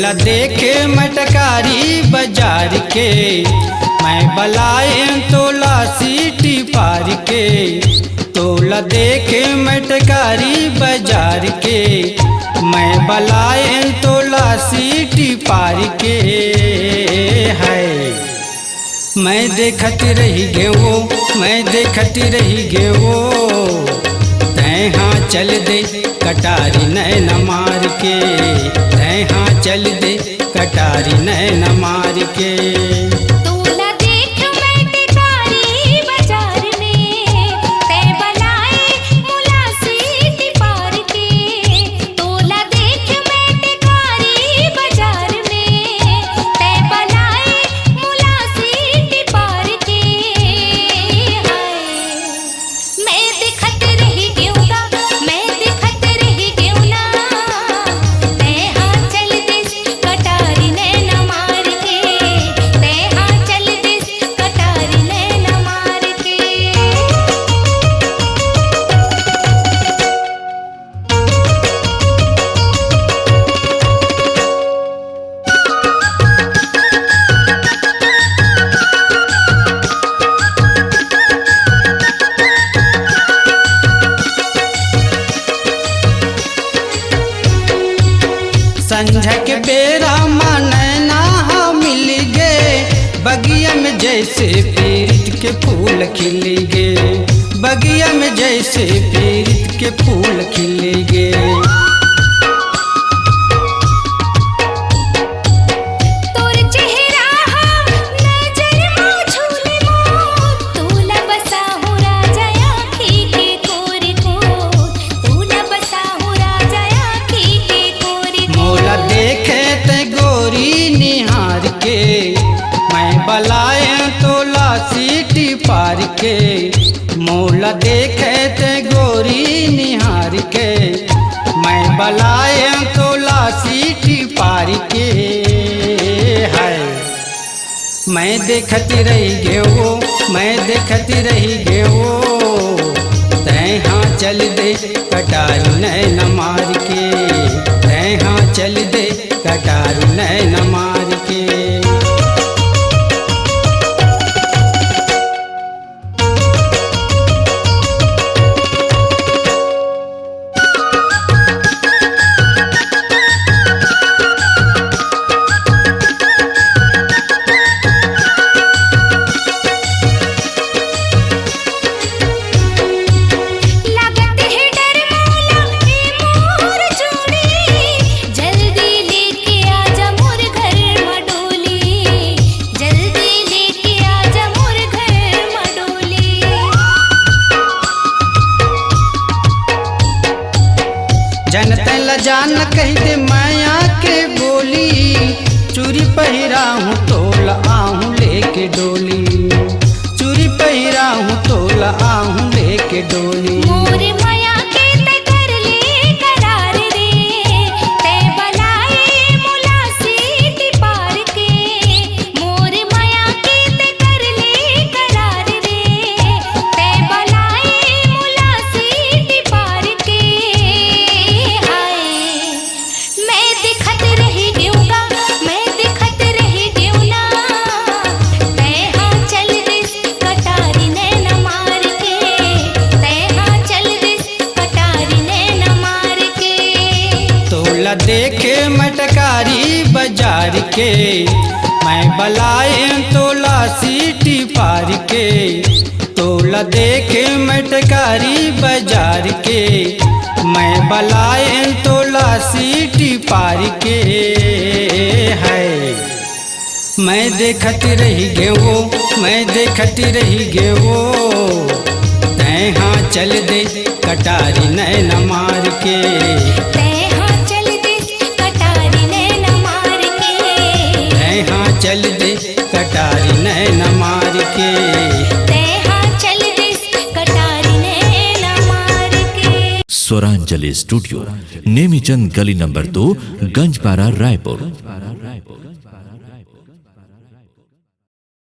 तोला देखे मटकारी बाजार के, मैं बलाए तोला सीटी पार के। तोला देखे मटकारी बाजार के, मैं बलाए तोला सीटी पार के। है मैं देखत रही गे वो, मैं देखत रही गे वो, तैं हाँ चल दे कटारी नैन मार के। तैं हाँ चल दे कटारी नैन मार के। तोला देख मटकारी बाजार में, तैं बलाए मुला सीटी पार के। तोला देख मटकारी बाजार में, तैं बलाए मुला सीटी पार के। हाय मैं देखत रही गेऊना, मैं देखत रही गेऊना, तैं हाँ चल दे कटारी नैन मार के। तैं हाँ चल दे कटारी नैन मार के। संझा के बेरा नैना हाँ मिल गे, बगिया में जैसे पीरित के फूल खिल गे। बगिया में जैसे पीरित के फूल खिल गे। तोर चेहरा नजर में झूले मोर, तोला बसा हूँ राजा आँखी के कोरे को। तोला बसा हूँ राजा आँखी के कोरे को। मोला देखे ते गोरी निहार के, मैं बलाए तोला सीटी पार के। मोला देखे ते गोरी निहार के, मैं बलाए तोला सीटी पार के। है मैं देखती रही गे वो, मैं देखती रही गे वो, तैं हाँ चल दे कटारी नैन मार के। तैं हाँ चल दे कटारी नैन मार के। लागत है डर मौला ए मोर जोड़ी, जल्दी लेके आजा मोर घर मडोली। जल्दी लेके आजा मोर घर मडोली। जनते ल जान कह दे माया के बोली, चूरी पहिरा हूँ तोला आहूँ लेके डोली। चूरी पहिरा हूँ तोला आहूँ लेके डोली। मोर माया के तै कर ले करार रे, तै बलाए मुला सीटी पार के। मोर माया के तै कर ले करार रे, तै बलाए मुला सीटी पार के। हाय मैं देखत रही गेऊना, मैं देखत रही गेऊना, तै हाँ चल दे कटारी नैन मार के। तै हाँ चल दे कटारी नैन मार के। तोला देखे मटकारी बाजार के, मैं बलाए तोला सीटी पार के। तोला देखे मटकारी बाजार के, मैं बलाए तोला सीटी पार के। है मैं देखती रही गे वो, मैं देखती रही गे वो, तैं हाँ चल दे कटारी नैन मार के। तै हाँ चल दे कटारी नैन मार के। तैं हाँ चल दे कटारी नैन मार के। तै हाँ चल दे कटारी नैन मार के। स्वरांजलि स्टूडियो, नेमीचंद गली नंबर 2, गंजपारा, रायपुर।